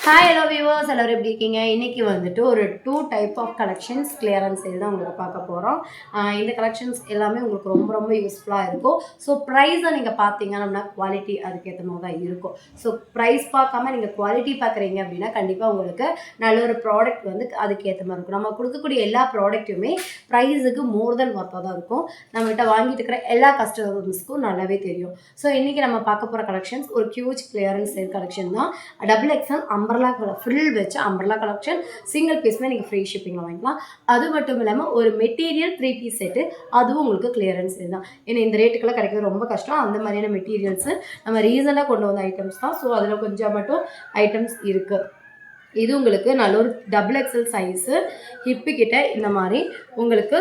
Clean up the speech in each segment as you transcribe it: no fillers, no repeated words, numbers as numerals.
Hi hello viewers எல்லோரும் எப்படி இருக்கீங்க? இன்றைக்கி வந்துட்டு ஒரு 2 type of collections clearance sale தான் உங்களுக்கு பார்க்க போகிறோம். இந்த கலெக்ஷன்ஸ் எல்லாமே உங்களுக்கு ரொம்ப ரொம்ப யூஸ்ஃபுல்லாக இருக்கும். ஸோ ப்ரைஸை நீங்கள் பார்த்தீங்கன்னா குவாலிட்டி அதுக்கேற்ற மாதிரி தான் இருக்கும். ஸோ ப்ரைஸ் பார்க்காம நீங்கள் குவாலிட்டி பார்க்குறீங்க அப்படின்னா கண்டிப்பாக உங்களுக்கு நல்ல ஒரு ப்ராடக்ட் வந்து அதுக்கேற்ற மாதிரி இருக்கும். நம்ம கொடுக்கக்கூடிய எல்லா ப்ராடக்ட்டுமே ப்ரைஸுக்கு மோர் தென் ஒர்த்தாக தான் இருக்கும். நம்மகிட்ட வாங்கிட்டு இருக்கிற எல்லா கஸ்டமர்ஸ்க்கும் நல்லாவே தெரியும். ஸோ இன்றைக்கி நம்ம பார்க்க போகிற கலெக்ஷன்ஸ் ஒரு ஹியூஜ் கிளியரன்ஸ் சேல் கலெக்ஷன் தான். XXL அம்பர்லா ஃப்ரில் வச்சு அம்பர்லா கலெக்ஷன் சிங்கிள் பீஸ்மே நீங்கள் ஃப்ரீ ஷிப்பிங்கில் வாங்கிக்கலாம். அது மட்டும் இல்லாமல் ஒரு மெட்டீரியல் 3 பீஸ் செட்டு அதுவும் உங்களுக்கு கிளியரன்ஸ் தான். ஏன்னா இந்த ரேட்டுக்கெல்லாம் கிடைக்கிறது ரொம்ப கஷ்டம். அந்த மாதிரியான மெட்டீரியல்ஸு நம்ம ரீசனாக கொண்டு வந்த ஐட்டம்ஸ் தான். ஸோ அதில் கொஞ்சம் மட்டும் ஐட்டம்ஸ் இருக்குது. இது உங்களுக்கு நல்ல ஒரு XXL சைஸு ஹிப்பு கிட்ட இந்த மாதிரி உங்களுக்கு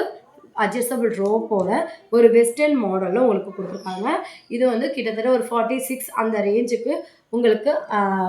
அட்ஜஸ்டபிள் ரோப்போட ஒரு வெஸ்டர்ன் மாடலில் உங்களுக்கு கொடுத்துருக்காங்க. இது வந்து கிட்டத்தட்ட ஒரு 46 அந்த ரேஞ்சுக்கு உங்களுக்கு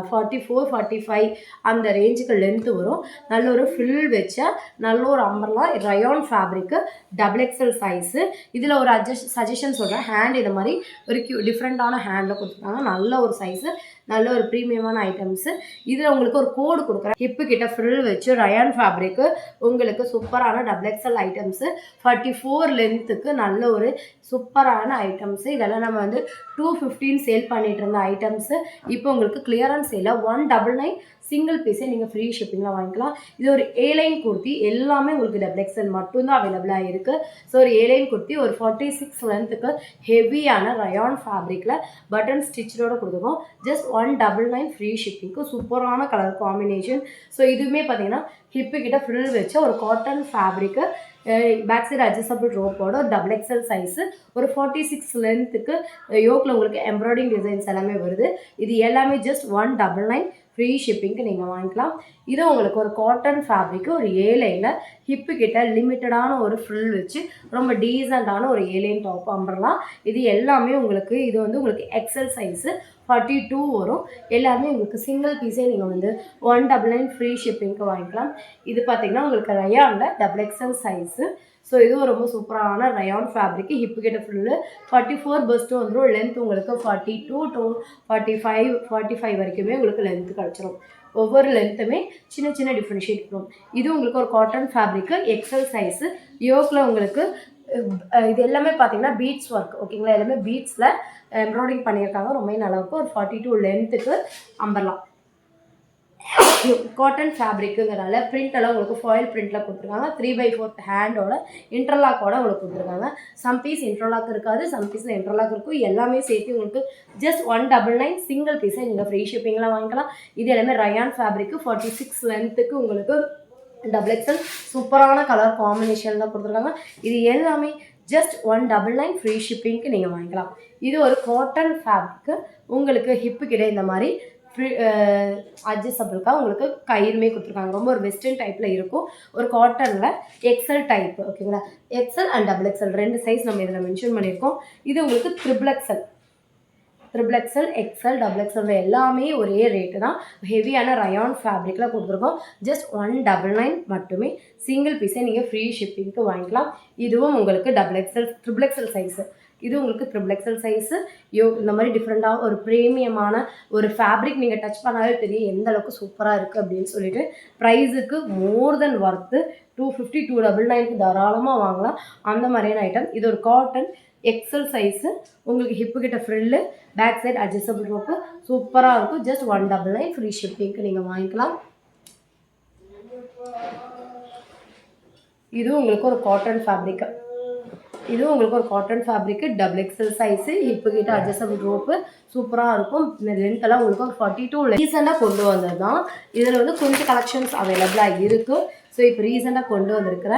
44 45 அந்த ரேஞ்சுக்கு லென்த்து வரும். நல்ல ஒரு ஃபில் வச்ச நல்ல ஒரு umbrella rayon fabric XXL size. இதில் ஒரு சஜஷன் சொல்கிறேன். ஹேண்ட் இது மாதிரி ஒரு டிஃப்ரெண்ட்டான ஹேண்டில் கொடுத்துருக்காங்க. நல்ல ஒரு சைஸு, நல்ல ஒரு ப்ரீமியமான ஐட்டம்ஸு. இதில் உங்களுக்கு ஒரு கோடு கொடுக்குறேன். ஹிப்பு கிட்ட ஃபில் வச்சு ரயான் ஃபேப்ரிக்கு உங்களுக்கு சூப்பரான XXL ஐட்டம்ஸு 44 லென்த்துக்கு நல்ல ஒரு சூப்பரான ஐட்டம்ஸு. இதெல்லாம் நம்ம வந்து 215 சேல் பண்ணிகிட்டு இருந்த ஐட்டம்ஸு இப்போ உங்களுக்கு கிளியரன்ஸ் சேலில் 199 சிங்கிள் பீஸே நீங்கள் ஃப்ரீ ஷிப்பிங்கில் வாங்கிக்கலாம். இது ஒரு ஏலைன் குர்த்தி, எல்லாமே உங்களுக்கு XXL மட்டும்தான் அவைலபிளாக இருக்குது. ஸோ ஒரு ஏலைன் குர்த்தி ஒரு 46 லென்த்துக்கு ஹெவியான ரயான் ஃபேப்ரிக்கில் பட்டன் ஸ்டிச்சரோடு கொடுத்துருக்கோம். ஜஸ்ட் 199 ஃப்ரீ ஷிப்பிங்க்கு சூப்பரான கலர் காம்பினேஷன். ஸோ இதுவுமே பார்த்தீங்கன்னா ஹிப்பு கிட்ட ஃப்ரில் வச்ச ஒரு cotton fabric back side adjustable ரோப்போட ஒரு XXL சைஸு ஒரு 46 லென்த்துக்கு யோக்கில் உங்களுக்கு எம்ப்ராய்டிங் டிசைன்ஸ் எல்லாமே வருது. இது எல்லாமே ஜஸ்ட் 199 ஃப்ரீ ஷிப்பிங்க்கு நீங்கள் வாங்கிக்கலாம். இது உங்களுக்கு ஒரு காட்டன் ஃபேப்ரிக்கு ஒரு ஏலைனில் ஹிப்பு கிட்ட லிமிட்டடான ஒரு ஃப்ரில் வச்சு ரொம்ப டீசெண்டான ஒரு ஏலைன் டாப் அம்பர்லாம். இது எல்லாமே உங்களுக்கு இது வந்து உங்களுக்கு எக்ஸல் சைஸு 42 வரும். எல்லாமே உங்களுக்கு சிங்கிள் பீஸே நீங்கள் வந்து 199 ஃப்ரீ ஷிப்பிங்க்கு வாங்கிக்கலாம். இது பார்த்தீங்கன்னா உங்களுக்கு ரயானில் XXL சைஸு. ஸோ இதுவும் ரொம்ப சூப்பரான ரயான் ஃபேப்ரிக்கு ஹிப்பு கிட்ட ஃபுல்லு 44 பஸ்ட்டு வந்துடும். லென்த் உங்களுக்கு 42 to 45 வரைக்குமே உங்களுக்கு லென்த்து கிடச்சிரும். ஒவ்வொரு லென்த்துமே சின்ன சின்ன டிஃப்ரென்ஷியேட் பண்ணும். இது உங்களுக்கு ஒரு காட்டன் ஃபேப்ரிக்கு எக்ஸல் சைஸு. யோக்கில் உங்களுக்கு இது எல்லாமே பார்த்தீங்கன்னா பீட்ஸ் ஒர்க், ஓகேங்களா? எல்லாமே பீட்ஸில் எம்ப்ராய்டிங் பண்ணியிருக்காங்க. ரொம்ப நல்லாயிருக்கும். ஒரு 42 லென்த்துக்கு அம்பர்லாம் காட்டன் ஃபேப்ரிக்குங்கிறனால பிரிண்டெல்லாம் உங்களுக்கு ஃபாயில் பிரிண்டில் கொடுத்துருக்காங்க. 3/4 ஹேண்டோட இன்டர்லாக்கோட உங்களுக்கு கொடுத்துருக்காங்க. சம் பீஸ் இன்டர்லாக் இருக்காது, சம் பீஸில் இன்டர்லாக் இருக்கும். எல்லாமே சேர்த்து உங்களுக்கு ஜஸ்ட் 199 சிங்கிள் பீஸை நீங்கள் ஃப்ரீ ஷிப்பிங்லாம் வாங்கிக்கலாம். இது எல்லாமே ரயான் ஃபேப்ரிக்கு 46 லென்த்துக்கு உங்களுக்கு XXL சூப்பரான கலர் காம்பினேஷன் தான் கொடுத்துருக்காங்க. இது எல்லாமே ஜஸ்ட் 199 ஃப்ரீ ஷிப்பிங்க்கு நீங்கள் வாங்கிக்கலாம். இது ஒரு காட்டன் ஃபேப்ரிக்கு உங்களுக்கு ஹிப்பு கிட்ட இந்த மாதிரி அட்ஜஸ்டபிளுக்காக உங்களுக்கு கயிறுமே கொடுத்துருக்காங்க. ரொம்ப ஒரு வெஸ்டர்ன் டைப்பில் இருக்கும். ஒரு காட்டனில் எக்ஸல் டைப்பு, ஓகேங்களா? எக்ஸல் அண்ட் XXL 2 சைஸ் நம்ம இதில் மென்ஷன் பண்ணியிருக்கோம். இது உங்களுக்கு XXL எக்ஸல் XXL எல்லாமே ஒரே ரேட்டு தான். ஹெவியான ரயான் ஃபேப்ரிக்கில் கொடுத்துருக்கோம். ஜஸ்ட் 199 மட்டுமே சிங்கிள் பீஸை நீங்கள் ஃப்ரீ ஷிப்பிங்க்கு வாங்கிக்கலாம். இதுவும் உங்களுக்கு XXL சைஸு. இது உங்களுக்கு XXL சைஸு. இந்த மாதிரி டிஃப்ரெண்ட்டாக ஒரு ப்ரீமியமான ஒரு ஃபேப்ரிக் நீங்கள் டச் பண்ணாலே தெரியும் எந்த அளவுக்கு சூப்பராக இருக்குது அப்படின்னு சொல்லிட்டு. ப்ரைஸுக்கு மோர் தென் ஒர்த்து. 250 299க்கு தாராளமாக வாங்கலாம். அந்த மாதிரியான ஐட்டம். இது ஒரு காட்டன் எக்ஸல் சைஸு. உங்களுக்கு ஹிப்பு கிட்ட frill, back side adjustable rope சூப்பராக இருக்கும். ஜஸ்ட் 199 ஃப்ரீ ஷிப்பிங்க்கு நீங்கள் வாங்கிக்கலாம். இது உங்களுக்கு ஒரு காட்டன் ஃபேப்ரிக்கு. இதுவும் உங்களுக்கு ஒரு cotton fabric XXL size. Hip கிட்ட அட்ஜஸ்டபிள் ரோப்பு சூப்பராக இருக்கும். இந்த லென்த்தெல்லாம் உங்களுக்கு ஒரு 42 ரீசெண்டாக கொண்டு வந்தது தான். இதில் வந்து கொஞ்சம் கலெக்ஷன்ஸ் அவைலபிளாக இருக்குது. ஸோ இப்போ ரீசெண்டாக கொண்டு வந்திருக்கிற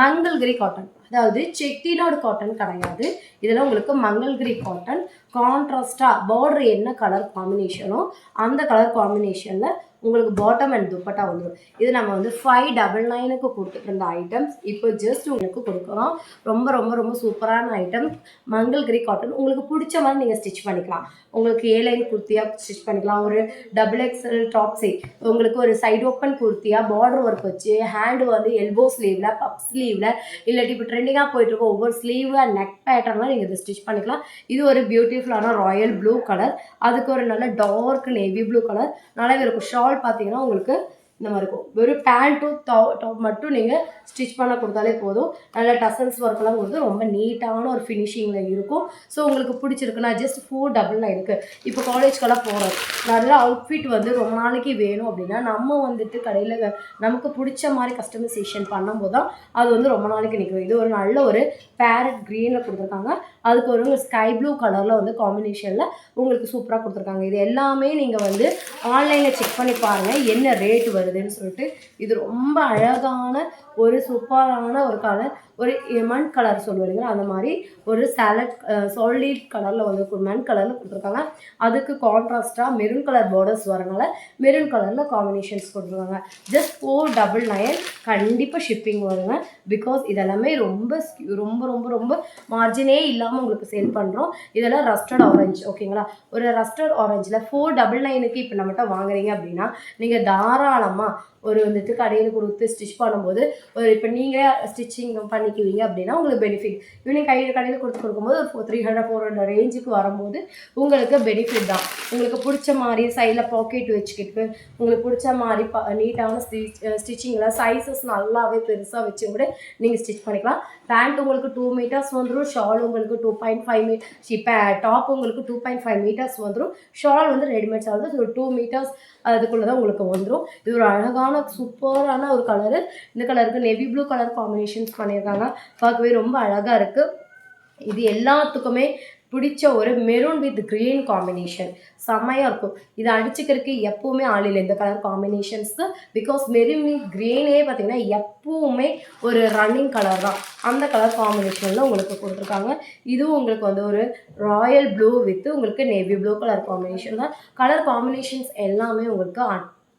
மங்கள்கிரி காட்டன், அதாவது செட்டிநாடு காட்டன் கிடையாது. இதெல்லாம் உங்களுக்கு மங்கள்கிரி காட்டன். கான்ட்ராஸ்டாக பார்டர் என்ன கலர் காம்பினேஷனோ அந்த கலர் காம்பினேஷனில் உங்களுக்கு பாட்டம் அண்ட் துப்பட்டா வந்துடும். இது நம்ம வந்து 599க்கு கொடுத்துட்டு இருந்த ஐட்டம்ஸ் இப்போ ஜஸ்ட் உங்களுக்கு கொடுக்குறோம். ரொம்ப ரொம்ப ரொம்ப சூப்பரான ஐட்டம் மங்கள்கிரி காட்டன். உங்களுக்கு பிடிச்ச மாதிரி நீங்கள் ஸ்டிச் பண்ணிக்கலாம். உங்களுக்கு ஏலைன் குர்த்தியாக ஸ்டிச் பண்ணிக்கலாம். ஒரு XXL டாப்ஸே உங்களுக்கு ஒரு சைடு ஓப்பன் குர்த்தியாக பார்டர் ஒர்க் வச்சு ஹேண்டு வந்து எல்போ ஸ்லீவில், பப் ஸ்லீவில், இல்லாட்டி இப்போ ட்ரெண்டிங்காக போயிட்டுருக்கோம் ஒவ்வொரு ஸ்லீவ் அண்ட் நெக் பேட்டர்லாம் நீங்கள் இதை ஸ்டிச் பண்ணிக்கலாம். இது ஒரு பியூட்டிஃபுல்லான ராயல் ப்ளூ கலர், அதுக்கு ஒரு நல்ல டார்க் நேவி ப்ளூ கலர், நல்லாவே இருக்கும். ஷார்ட் ஷால் பார்த்தீங்கன்னா உங்களுக்கு இந்த மாதிரி இருக்கும். வெறும் பேண்ட்டும் டாப் மட்டும் நீங்கள் ஸ்டிச் பண்ண கொடுத்தாலே போதும். நல்லா டசல்ஸ் ஒர்க்லாம் கொடுத்து ரொம்ப நீட்டான ஒரு ஃபினிஷிங்கில் இருக்கும். ஸோ உங்களுக்கு பிடிச்சிருக்குன்னா ஜஸ்ட் 499 இப்போ காலேஜ்க்கெல்லாம் போகிறோம், நல்ல அவுட்ஃபிட் வந்து ரொம்ப நாளைக்கு வேணும் அப்படின்னா நம்ம வந்துட்டு கடையில் நமக்கு பிடிச்ச மாதிரி கஸ்டமைசேஷன் பண்ணும்போது தான் அது வந்து ரொம்ப நாளைக்கு நிற்கும். இது ஒரு நல்ல ஒரு பேரட் க்ரீனில் கொடுத்துருக்காங்க. அதுக்கு ஒரு ஸ்கை ப்ளூ கலரில் வந்து காம்பினேஷனில் உங்களுக்கு சூப்பராக கொடுத்துருக்காங்க. இது எல்லாமே நீங்கள் வந்து ஆன்லைனில் செக் பண்ணி பாருங்கள் என்ன ரேட் வருதுன்னு சொல்லிட்டு. இது ரொம்ப அழகான ஒரு சூப்பரான ஒரு கலர், ஒரு மண் கலர் சொல்லுவீங்க அந்த மாதிரி ஒரு சாலிட் கலரில் வந்து மண் கலரில் கொடுத்துருக்காங்க. அதுக்கு கான்ட்ராஸ்டாக மெரூன் கலர் பார்டர்ஸ் வரனால மெரூன் கலரில் காம்பினேஷன்ஸ் கொடுத்துருக்காங்க. ஜஸ்ட் 499 கண்டிப்பாக ஷிப்பிங் வருங்க. பிகாஸ் இதெல்லாமே ரொம்ப ரொம்ப ரொம்ப ரொம்ப மார்ஜினே இல்லாமல் உங்களுக்கு சேல் பண்ணுறோம். இதெல்லாம் ரஸ்டர்ட் ஆரஞ்சு ஓகேங்களா. ஒரு ரஸ்டர்ட் ஆரஞ்சில் 499 இப்போ நம்மகிட்ட வாங்குறீங்க அப்படின்னா நீங்கள் தாராளமாக ஒரு வந்துட்டு கடையில் கொடுத்து ஸ்டிச் பண்ணும்போது ஒரு இப்போ நீங்கள் ஸ்டிச்சிங் பண்ணிக்குவீங்க அப்படின்னா உங்களுக்கு பெனிஃபிட். இவனையும் கடையில் கொடுக்கும்போது ஒரு 300-400 ரேஞ்சுக்கு வரும்போது உங்களுக்கு பெனிஃபிட் தான். உங்களுக்கு பிடிச்ச மாதிரி சைடில் பாக்கெட் வச்சுக்கிட்டு உங்களுக்கு பிடிச்ச மாதிரி நீட்டான ஸ்டிச்சிங்கில் சைஸஸ் நல்லாவே பெருசாக வச்சு கூட நீங்கள் ஸ்டிச் பண்ணிக்கலாம். பேண்ட் உங்களுக்கு 2 மீட்டர்ஸ் வந்துடும். ஷால் உங்களுக்கு 2.5 இப்போ டாப் உங்களுக்கு 2.5 மீட்டர்ஸ் வந்துடும். ஷால் வந்து ரெடிமேட்ஸ் ஆகுது. ஒரு 2 மீட்டர்ஸ் அதுக்குள்ளே தான் உங்களுக்கு வந்துடும். இது ஒரு அழகான சூப்பரான ஒரு கலரு. இந்த கலருக்கு நேவி ப்ளூ கலர் காம்பினேஷன்ஸ் பண்ணியிருக்காங்க. பார்க்கவே ரொம்ப அழகாக இருக்குது. இது எல்லாத்துக்குமே பிடிச்ச ஒரு மெரூன் வித் க்ரீன் காம்பினேஷன் செம்மையாக இருக்கும். இதை அடிச்சுக்கிறதுக்கு எப்போவுமே ஆள் இல்லை இந்த colour combinations. Because maroon with க்ரீனே பார்த்திங்கன்னா எப்போவுமே ஒரு ரன்னிங் கலர் தான். அந்த கலர் காம்பினேஷனில் உங்களுக்கு கொடுத்துருக்காங்க. இதுவும் உங்களுக்கு வந்து ஒரு ராயல் ப்ளூ வித் உங்களுக்கு நேவி ப்ளூ கலர் காம்பினேஷன் தான். கலர் காம்பினேஷன்ஸ் எல்லாமே உங்களுக்கு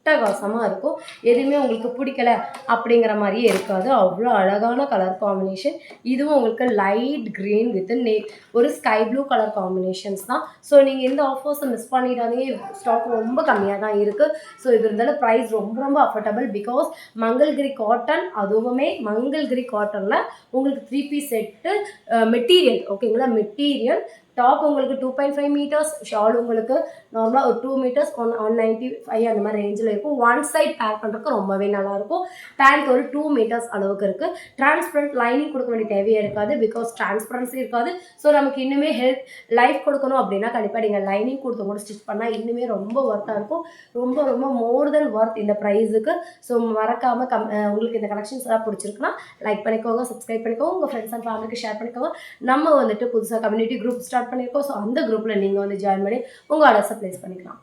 அட்டகாசமாக இருக்கும். எதுவுமே உங்களுக்கு பிடிக்கல அப்படிங்கிற மாதிரியே இருக்காது. அவ்வளோ அழகான கலர் காம்பினேஷன். இதுவும் உங்களுக்கு லைட் க்ரீன் வித் ஒரு ஸ்கை ப்ளூ கலர் காம்பினேஷன்ஸ் தான். ஸோ நீங்கள் இந்த ஆஃபர்ஸை மிஸ் பண்ணிடாதீங்க. ஸ்டாக் ரொம்ப கம்மியாக தான் இருக்குது. ஸோ இது இருந்தாலும் ப்ரைஸ் ரொம்ப ரொம்ப அஃபோர்டபுள். பிகாஸ் மங்கள்கிரி காட்டன், அதுவுமே மங்கள்கிரி காட்டனில் உங்களுக்கு 3 பீஸ் செட்டு மெட்டீரியல் ஓகேங்களா. மெட்டீரியல் டாப் உங்களுக்கு 2.5 மீட்டர்ஸ், ஷால் உங்களுக்கு நார்மலாக ஒரு 2 மீட்டர்ஸ் 195 அந்த மாதிரி ரேஞ்சில் இருக்கும். ஒன் சைட் பேக் பண்ணுறதுக்கு ரொம்பவே நல்லாயிருக்கும். பேண்ட் ஒரு 2 மீட்டர்ஸ் அளவுக்கு இருக்குது. டிரான்ஸ்பரண்ட் லைனிங் கொடுக்க வேண்டிய தேவையே இருக்காது. பிகாஸ் டிரான்ஸ்பரன்சி இருக்காது. ஸோ நமக்கு இன்னுமே லைஃப் கொடுக்கணும் அப்படின்னா கண்டிப்பாக நீங்கள் லைனிங் கொடுத்து கூட ஸ்டிச் பண்ணால் இன்னுமே ரொம்ப ஒர்த்தாக இருக்கும். ரொம்ப ரொம்ப மோர் தென் ஒர்த் இந்த ப்ரைஸுக்கு. ஸோ மறக்காமல் உங்களுக்கு இந்த கலெக்ஷன்ஸ் எல்லாம் பிடிச்சிருக்குன்னா லைக் பண்ணிக்கோங்க, சப்ஸ்கிரைப் பண்ணிக்கோங்க, உங்கள் ஃப்ரெண்ட்ஸ் அண்ட் ஃபேமிலிக்கு ஷேர் பண்ணிக்கோங்க. நம்ம வந்துட்டு புதுசாக கம்யூனிட்டி குரூப் ஸ்டார்ட் பண்ணியிருக்கோம். ஸோ அந்த குரூப்பில் நீங்கள் வந்து ஜாயின் பண்ணி உங்கள் ஆர்டர்ஸை ப்ளேஸ் பண்ணிக்கலாம்.